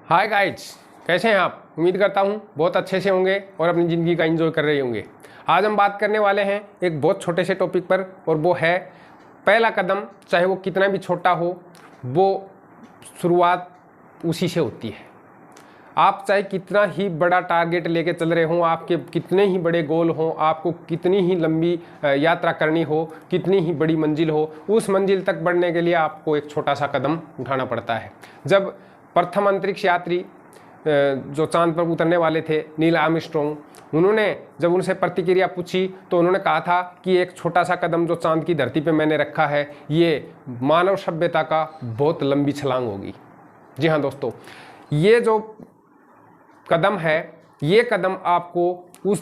हाय guides, कैसे हैं आप। उम्मीद करता हूँ बहुत अच्छे से होंगे और अपनी ज़िंदगी का एंजॉय कर रहे होंगे। आज हम बात करने वाले हैं एक बहुत छोटे से टॉपिक पर, और वो है पहला कदम। चाहे वो कितना भी छोटा हो, वो शुरुआत उसी से होती है। आप चाहे कितना ही बड़ा टारगेट लेके चल रहे हों, आपके कितने ही बड़े गोल हों, आपको कितनी ही लंबी यात्रा करनी हो, कितनी ही बड़ी मंजिल हो, उस मंजिल तक बढ़ने के लिए आपको एक छोटा सा कदम उठाना पड़ता है। जब प्रथम अंतरिक्ष यात्री जो चांद पर उतरने वाले थे, नील आर्मस्ट्रॉन्ग, उन्होंने जब उनसे प्रतिक्रिया पूछी तो उन्होंने कहा था कि एक छोटा सा कदम जो चांद की धरती पे मैंने रखा है, ये मानव सभ्यता का बहुत लंबी छलांग होगी। जी हाँ दोस्तों, ये जो कदम है, ये कदम आपको उस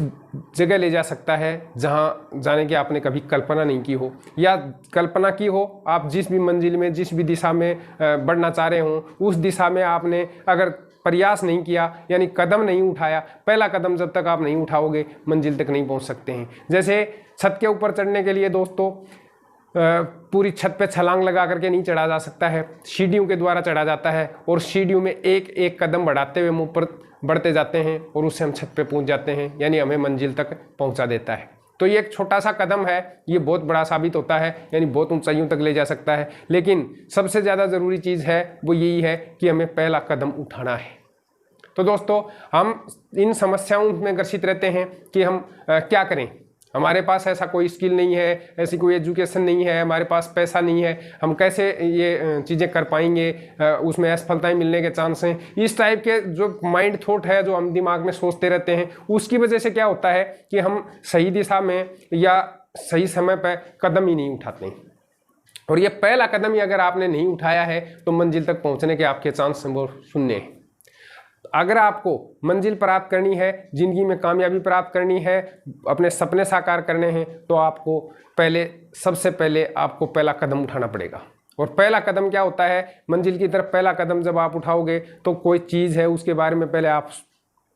जगह ले जा सकता है जहाँ जाने की आपने कभी कल्पना नहीं की हो, या कल्पना की हो। आप जिस भी मंजिल में, जिस भी दिशा में बढ़ना चाह रहे हों, उस दिशा में आपने अगर प्रयास नहीं किया, यानी कदम नहीं उठाया, पहला कदम जब तक आप नहीं उठाओगे, मंजिल तक नहीं पहुँच सकते हैं। जैसे छत के ऊपर चढ़ने के लिए दोस्तों पूरी छत पे छलांग लगा करके नहीं चढ़ा जा सकता है, सीढ़ियों के द्वारा चढ़ा जाता है, और सीढ़ियों में एक एक कदम बढ़ाते हुए हम ऊपर बढ़ते जाते हैं और उससे हम छत पे पहुंच जाते हैं, यानी हमें मंजिल तक पहुंचा देता है। तो ये एक छोटा सा कदम है, ये बहुत बड़ा साबित होता है, यानी बहुत ऊंचाइयों तक ले जा सकता है। लेकिन सबसे ज़्यादा ज़रूरी चीज़ है वो यही है कि हमें पहला कदम उठाना है। तो दोस्तों, हम इन समस्याओं में ग्रसित रहते हैं कि हम क्या करें। हमारे पास ऐसा कोई स्किल नहीं है, ऐसी कोई एजुकेशन नहीं है, हमारे पास पैसा नहीं है, हम कैसे ये चीज़ें कर पाएंगे, उसमें असफलताएं मिलने के चांस हैं। इस टाइप के जो माइंड थॉट है, जो हम दिमाग में सोचते रहते हैं, उसकी वजह से क्या होता है कि हम सही दिशा में या सही समय पर कदम ही नहीं उठाते हैं। और ये पहला कदम ही अगर आपने नहीं उठाया है तो मंजिल तक पहुँचने के आपके चांस वो शून्य हैं। अगर आपको मंजिल प्राप्त करनी है, जिंदगी में कामयाबी प्राप्त करनी है, अपने सपने साकार करने हैं, तो आपको सबसे पहले आपको पहला कदम उठाना पड़ेगा। और पहला कदम क्या होता है, मंजिल की तरफ पहला कदम जब आप उठाओगे तो कोई चीज़ है उसके बारे में पहले आप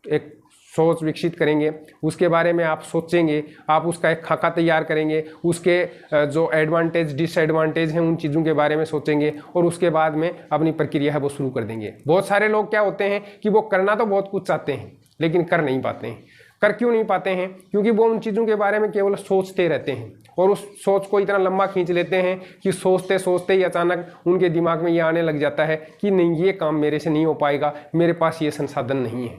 एक सोच विकसित करेंगे, उसके बारे में आप सोचेंगे, आप उसका एक खाका तैयार करेंगे, उसके जो एडवांटेज डिसएडवांटेज हैं उन चीज़ों के बारे में सोचेंगे, और उसके बाद में अपनी प्रक्रिया है वो शुरू कर देंगे। बहुत सारे लोग क्या होते हैं कि वो करना तो बहुत कुछ चाहते हैं लेकिन कर नहीं पाते हैं। कर क्यों नहीं पाते हैं? क्योंकि वो उन चीज़ों के बारे में केवल सोचते रहते हैं, और उस सोच को इतना लंबा खींच लेते हैं कि सोचते सोचते ही अचानक उनके दिमाग में ये आने लग जाता है कि नहीं, ये काम मेरे से नहीं हो पाएगा, मेरे पास ये संसाधन नहीं है,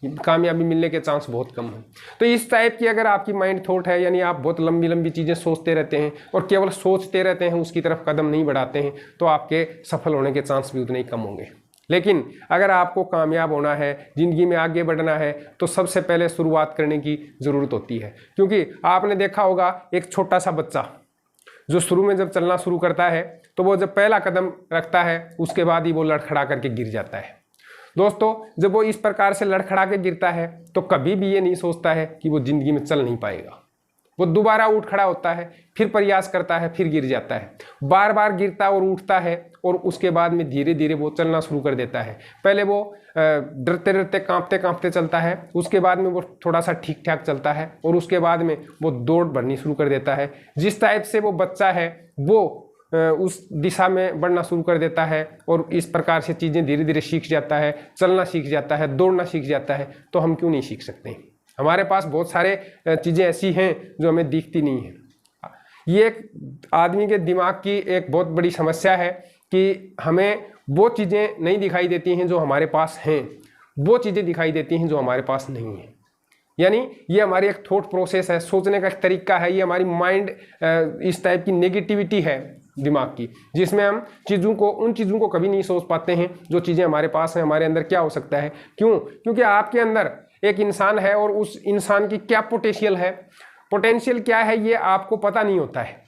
कामयाबी मिलने के चांस बहुत कम है। तो इस टाइप की अगर आपकी माइंड थॉट है, यानी आप बहुत लंबी लंबी चीज़ें सोचते रहते हैं और केवल सोचते रहते हैं, उसकी तरफ कदम नहीं बढ़ाते हैं, तो आपके सफल होने के चांस भी उतने ही कम होंगे। लेकिन अगर आपको कामयाब होना है, ज़िंदगी में आगे बढ़ना है, तो सबसे पहले शुरुआत करने की ज़रूरत होती है। क्योंकि आपने देखा होगा एक छोटा सा बच्चा जो शुरू में जब चलना शुरू करता है, तो वो जब पहला कदम रखता है उसके बाद ही वो लड़खड़ा करके गिर जाता है। दोस्तों, जब वो इस प्रकार से लड़खड़ा के गिरता है तो कभी भी ये नहीं सोचता है कि वो ज़िंदगी में चल नहीं पाएगा। वो दोबारा उठ खड़ा होता है, फिर प्रयास करता है, फिर गिर जाता है, बार बार गिरता और उठता है, और उसके बाद में धीरे धीरे वो चलना शुरू कर देता है। पहले वो डरते डरते कांपते कांपते चलता है, उसके बाद में वो थोड़ा सा ठीक ठाक चलता है, और उसके बाद में वो दौड़ भरनी शुरू कर देता है। जिस टाइप से वो बच्चा है वो उस दिशा में बढ़ना शुरू कर देता है, और इस प्रकार से चीज़ें धीरे धीरे सीख जाता है, चलना सीख जाता है, दौड़ना सीख जाता है। तो हम क्यों नहीं सीख सकते? हमारे पास बहुत सारे चीज़ें ऐसी हैं जो हमें दिखती नहीं है। ये एक आदमी के दिमाग की एक बहुत बड़ी समस्या है कि हमें वो चीज़ें नहीं दिखाई देती हैं जो हमारे पास हैं, वो चीज़ें दिखाई देती हैं जो हमारे पास नहीं हैं। यानी ये हमारी एक थॉट प्रोसेस है, सोचने का एक तरीका है, ये हमारी माइंड इस टाइप की नेगेटिविटी है दिमाग की, जिसमें हम उन चीज़ों को कभी नहीं सोच पाते हैं जो चीज़ें हमारे पास हैं, हमारे अंदर क्या हो सकता है। क्यों? क्योंकि आपके अंदर एक इंसान है और उस इंसान की क्या पोटेंशियल क्या है ये आपको पता नहीं होता है।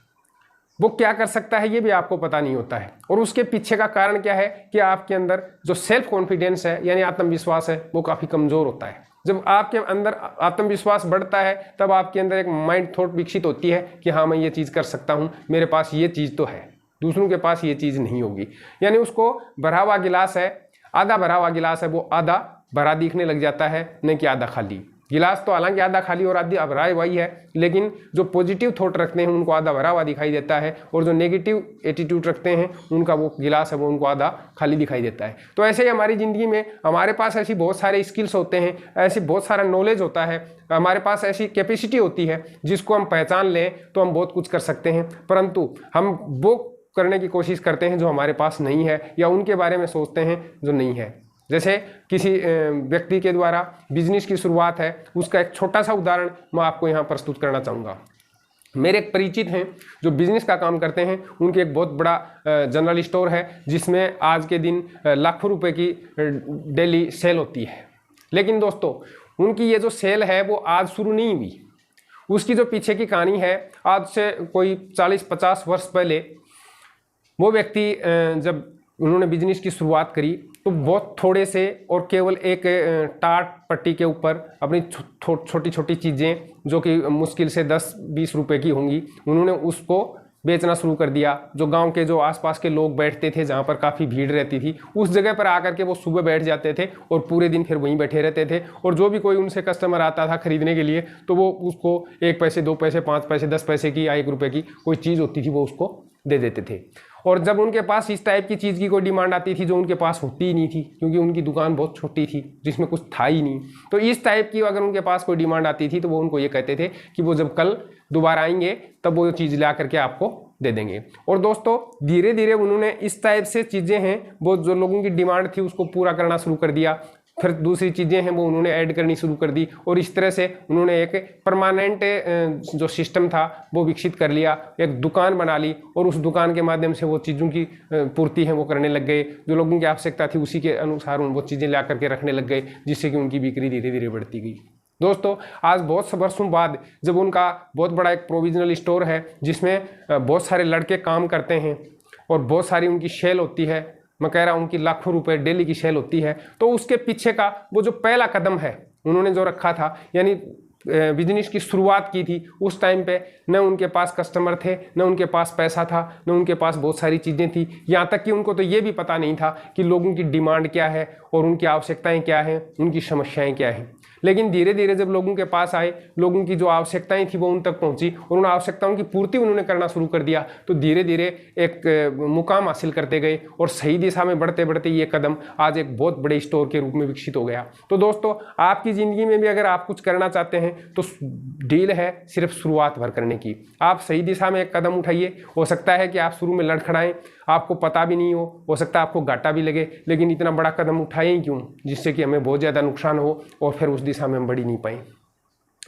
वो क्या कर सकता है ये भी आपको पता नहीं होता है, और उसके पीछे का कारण क्या है कि आपके अंदर जो सेल्फ कॉन्फिडेंस है, यानी आत्मविश्वास है, वो काफ़ी कमज़ोर होता है। जब आपके अंदर आत्मविश्वास बढ़ता है तब आपके अंदर एक माइंड थॉट विकसित होती है कि हाँ, मैं ये चीज़ कर सकता हूँ, मेरे पास ये चीज़ तो है, दूसरों के पास ये चीज़ नहीं होगी। यानी उसको भरा हुआ गिलास है, आधा भरा हुआ गिलास है, वो आधा भरा दिखने लग जाता है, नहीं कि आधा खाली। गिलास तो हालांकि आधा खाली और आधा भरा वही है, लेकिन जो पॉजिटिव थॉट रखते हैं उनको आधा भरा हुआ दिखाई देता है, और जो नेगेटिव एटीट्यूड रखते हैं उनका वो गिलास है वो उनको आधा खाली दिखाई देता है। तो ऐसे ही हमारी ज़िंदगी में हमारे पास ऐसी बहुत सारे स्किल्स होते हैं, ऐसी बहुत सारा नॉलेज होता है, हमारे पास ऐसी कैपेसिटी होती है जिसको हम पहचान लें तो हम बहुत कुछ कर सकते हैं, परंतु हम वो करने की कोशिश करते हैं जो हमारे पास नहीं है, या उनके बारे में सोचते हैं जो नहीं है। जैसे किसी व्यक्ति के द्वारा बिजनेस की शुरुआत है, उसका एक छोटा सा उदाहरण मैं आपको यहाँ प्रस्तुत करना चाहूँगा। मेरे एक परिचित हैं जो बिजनेस का काम करते हैं, उनके एक बहुत बड़ा जनरल स्टोर है जिसमें आज के दिन लाखों रुपए की डेली सेल होती है। लेकिन दोस्तों उनकी ये जो सेल है वो आज शुरू नहीं हुई, उसकी जो पीछे की कहानी है, आज से कोई 40-50 वर्ष पहले वो व्यक्ति जब उन्होंने बिजनेस की शुरुआत करी तो बहुत थोड़े से और केवल एक टाट पट्टी के ऊपर अपनी छोटी छोटी चीज़ें जो कि मुश्किल से 10-20 रुपए की होंगी, उन्होंने उसको बेचना शुरू कर दिया। जो गांव के जो आसपास के लोग बैठते थे, जहां पर काफ़ी भीड़ रहती थी, उस जगह पर आकर के वो सुबह बैठ जाते थे और पूरे दिन फिर वहीं बैठे रहते थे, और जो भी कोई उनसे कस्टमर आता था खरीदने के लिए तो वो उसको 1 पैसे 2 पैसे 5 पैसे 10 पैसे की या 1 रुपए की कोई चीज़ होती थी वो उसको दे देते थे। और जब उनके पास इस टाइप की चीज़ की कोई डिमांड आती थी जो उनके पास होती ही नहीं थी, क्योंकि उनकी दुकान बहुत छोटी थी जिसमें कुछ था ही नहीं, तो इस टाइप की अगर उनके पास कोई डिमांड आती थी तो वो उनको ये कहते थे कि वो जब कल दोबारा आएंगे तब वो चीज़ ला करके आपको दे देंगे। और दोस्तों धीरे धीरे उन्होंने इस टाइप से चीज़ें हैं वो जो लोगों की डिमांड थी उसको पूरा करना शुरू कर दिया, फिर दूसरी चीज़ें हैं वो उन्होंने ऐड करनी शुरू कर दी, और इस तरह से उन्होंने एक परमानेंट जो सिस्टम था वो विकसित कर लिया, एक दुकान बना ली, और उस दुकान के माध्यम से वो चीज़ों की पूर्ति है वो करने लग गए, जो लोगों की आवश्यकता थी उसी के अनुसार वो चीज़ें ला करके रखने लग गए, जिससे कि उनकी बिक्री धीरे धीरे बढ़ती गई। दोस्तों आज बहुत वर्षों बाद जब उनका बहुत बड़ा एक प्रोविजनल स्टोर है जिसमें बहुत सारे लड़के काम करते हैं और बहुत सारी उनकी सेल होती है, मैं कह रहा हूँ उनकी लाखों रुपए डेली की सेल होती है, तो उसके पीछे का वो जो पहला कदम है उन्होंने जो रखा था, यानी बिजनेस की शुरुआत की थी, उस टाइम पे न उनके पास कस्टमर थे, न उनके पास पैसा था, न उनके पास बहुत सारी चीज़ें थी, यहाँ तक कि उनको तो ये भी पता नहीं था कि लोगों की डिमांड क्या है और उनकी आवश्यकताएं क्या हैं, उनकी समस्याएं क्या हैं। लेकिन धीरे धीरे जब लोगों के पास आए, लोगों की जो आवश्यकताएं थी वो उन तक पहुंची और उन आवश्यकताओं की पूर्ति उन्होंने करना शुरू कर दिया, तो धीरे धीरे एक मुकाम हासिल करते गए और सही दिशा में बढ़ते बढ़ते ये कदम आज एक बहुत बड़े स्टोर के रूप में विकसित हो गया। तो दोस्तों आपकी ज़िंदगी में भी अगर आप कुछ करना चाहते हैं तो डील है सिर्फ शुरुआत भर करने की। आप सही दिशा में एक कदम उठाइए, हो सकता है कि आप शुरू में लड़खड़ाएं, आपको पता भी नहीं हो सकता है आपको घाटा भी लगे, लेकिन इतना बड़ा कदम उठाएं ही क्यों जिससे कि हमें बहुत ज़्यादा नुकसान हो और फिर उस दिशा में हम बढ़ी नहीं पाए।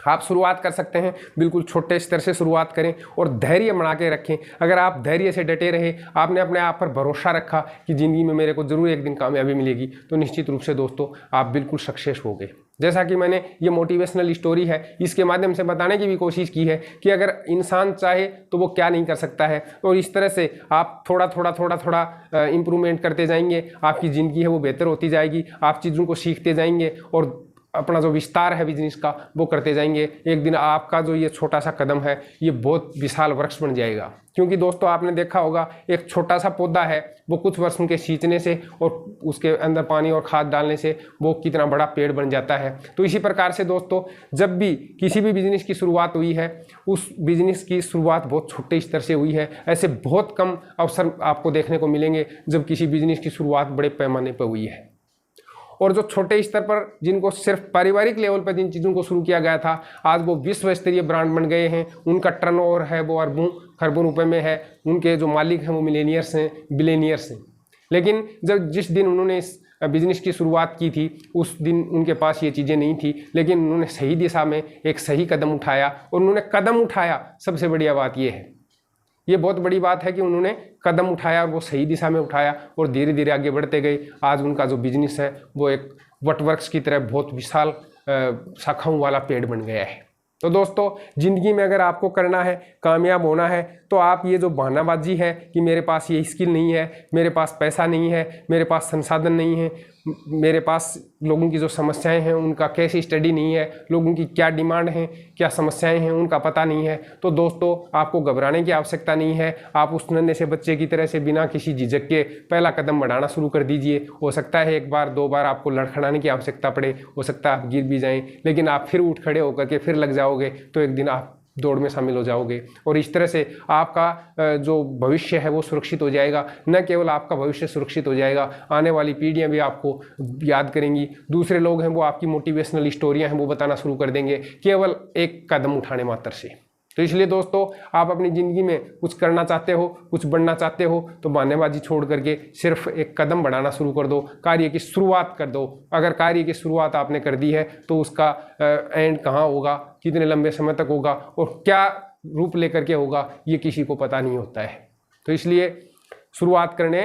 आप शुरुआत कर सकते हैं, बिल्कुल छोटे स्तर से शुरुआत करें और धैर्य बना के रखें। अगर आप धैर्य से डटे रहे, आपने अपने आप पर भरोसा रखा कि ज़िंदगी में मेरे को ज़रूर एक दिन कामयाबी मिलेगी, तो निश्चित रूप से दोस्तों आप बिल्कुल सक्सेस हो गए। जैसा कि मैंने ये मोटिवेशनल स्टोरी है, इसके माध्यम से बताने की भी कोशिश की है कि अगर इंसान चाहे तो वो क्या नहीं कर सकता है, और इस तरह से आप थोड़ा थोड़ा इम्प्रूवमेंट करते जाएंगे, आपकी ज़िंदगी है वो बेहतर होती जाएगी, आप चीज़ों को सीखते जाएंगे और अपना जो विस्तार है बिजनेस का वो करते जाएंगे। एक दिन आपका जो ये छोटा सा कदम है ये बहुत विशाल वृक्ष बन जाएगा, क्योंकि दोस्तों आपने देखा होगा एक छोटा सा पौधा है वो कुछ वर्षों के सींचने से और उसके अंदर पानी और खाद डालने से वो कितना बड़ा पेड़ बन जाता है। तो इसी प्रकार से दोस्तों जब भी किसी भी बिजनेस की शुरुआत हुई है, उस बिजनेस की शुरुआत बहुत छोटे स्तर से हुई है। ऐसे बहुत कम अवसर आपको देखने को मिलेंगे जब किसी बिजनेस की शुरुआत बड़े पैमाने पर हुई है। और जो छोटे स्तर पर जिनको सिर्फ पारिवारिक लेवल पर जिन चीज़ों को शुरू किया गया था, आज वो विश्व स्तरीय ब्रांड बन गए हैं। उनका टर्नओवर है वो अरबों खरबों रुपए में है, उनके जो मालिक हैं वो मिलेनियर्स हैं, बिलेनियर्स हैं। लेकिन जिस दिन उन्होंने इस बिजनेस की शुरुआत की थी उस दिन उनके पास ये चीज़ें नहीं थी, लेकिन उन्होंने सही दिशा में एक सही कदम उठाया, और उन्होंने कदम उठाया, सबसे बढ़िया बात ये है, ये बहुत बड़ी बात है कि उन्होंने कदम उठाया और वो सही दिशा में उठाया और धीरे धीरे आगे बढ़ते गए। आज उनका जो बिजनेस है वो एक वटवृक्ष की तरह बहुत विशाल शाखाओं वाला पेड़ बन गया है। तो दोस्तों ज़िंदगी में अगर आपको करना है, कामयाब होना है, तो आप ये जो बहानाबाजी है कि मेरे पास ये स्किल नहीं है, मेरे पास पैसा नहीं है, मेरे पास संसाधन नहीं है, मेरे पास लोगों की जो समस्याएं हैं उनका कैसे स्टडी नहीं है, लोगों की क्या डिमांड है, क्या समस्याएं हैं उनका पता नहीं है, तो दोस्तों आपको घबराने की आवश्यकता नहीं है। आप उस नन्हे से बच्चे की तरह से बिना किसी झिझक के पहला कदम बढ़ाना शुरू कर दीजिए। हो सकता है एक बार दो बार आपको लड़खड़ाने की आवश्यकता पड़े, हो सकता है आप गिर भी जाएं, लेकिन आप फिर उठ खड़े होकर के फिर लग जाओगे तो एक दिन आप दौड़ में शामिल हो जाओगे और इस तरह से आपका जो भविष्य है वो सुरक्षित हो जाएगा। न केवल आपका भविष्य सुरक्षित हो जाएगा, आने वाली पीढ़ियां भी आपको याद करेंगी। दूसरे लोग हैं वो आपकी मोटिवेशनल स्टोरियां हैं वो बताना शुरू कर देंगे केवल एक कदम उठाने मात्र से। तो इसलिए दोस्तों आप अपनी ज़िंदगी में कुछ करना चाहते हो, कुछ बढ़ना चाहते हो तो बहानेबाजी छोड़ करके सिर्फ एक कदम बढ़ाना शुरू कर दो, कार्य की शुरुआत कर दो। अगर कार्य की शुरुआत आपने कर दी है तो उसका एंड कहाँ होगा, कितने लंबे समय तक होगा और क्या रूप लेकर के होगा ये किसी को पता नहीं होता है। तो इसलिए शुरुआत करने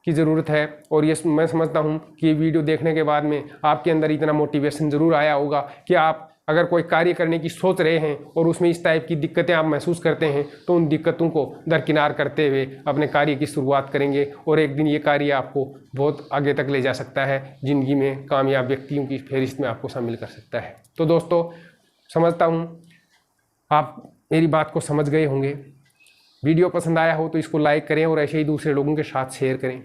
की ज़रूरत है। और ये मैं समझता हूँ कि ये वीडियो देखने के बाद में आपके अंदर इतना मोटिवेशन ज़रूर आया होगा कि आप अगर कोई कार्य करने की सोच रहे हैं और उसमें इस टाइप की दिक्कतें आप महसूस करते हैं तो उन दिक्कतों को दरकिनार करते हुए अपने कार्य की शुरुआत करेंगे और एक दिन ये कार्य आपको बहुत आगे तक ले जा सकता है, ज़िंदगी में कामयाब व्यक्तियों की फहरिस्त में आपको शामिल कर सकता है। तो दोस्तों समझता हूँ आप मेरी बात को समझ गए होंगे। वीडियो पसंद आया हो तो इसको लाइक करें और ऐसे ही दूसरे लोगों के साथ शेयर करें।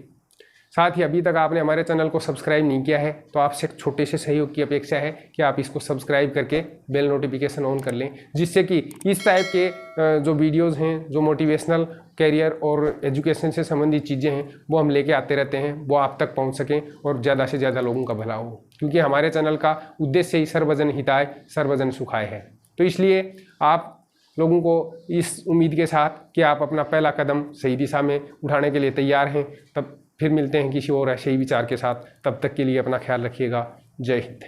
साथ ही अभी तक आपने हमारे चैनल को सब्सक्राइब नहीं किया है तो आपसे एक छोटे से सहयोग की अपेक्षा है कि आप इसको सब्सक्राइब करके बेल नोटिफिकेशन ऑन कर लें, जिससे कि इस टाइप के जो वीडियोस हैं, जो मोटिवेशनल कैरियर और एजुकेशन से संबंधित चीज़ें हैं वो हम लेके आते रहते हैं, वो आप तक पहुंच सकें और ज़्यादा से ज़्यादा लोगों का भला हो। क्योंकि हमारे चैनल का उद्देश्य ही सर्वजन हिताय सर्वजन सुखाय है। तो इसलिए आप लोगों को इस उम्मीद के साथ कि आप अपना पहला कदम सही दिशा में उठाने के लिए तैयार हैं, तब फिर मिलते हैं किसी और ऐसे ही विचार के साथ। तब तक के लिए अपना ख्याल रखिएगा। जय हिंद।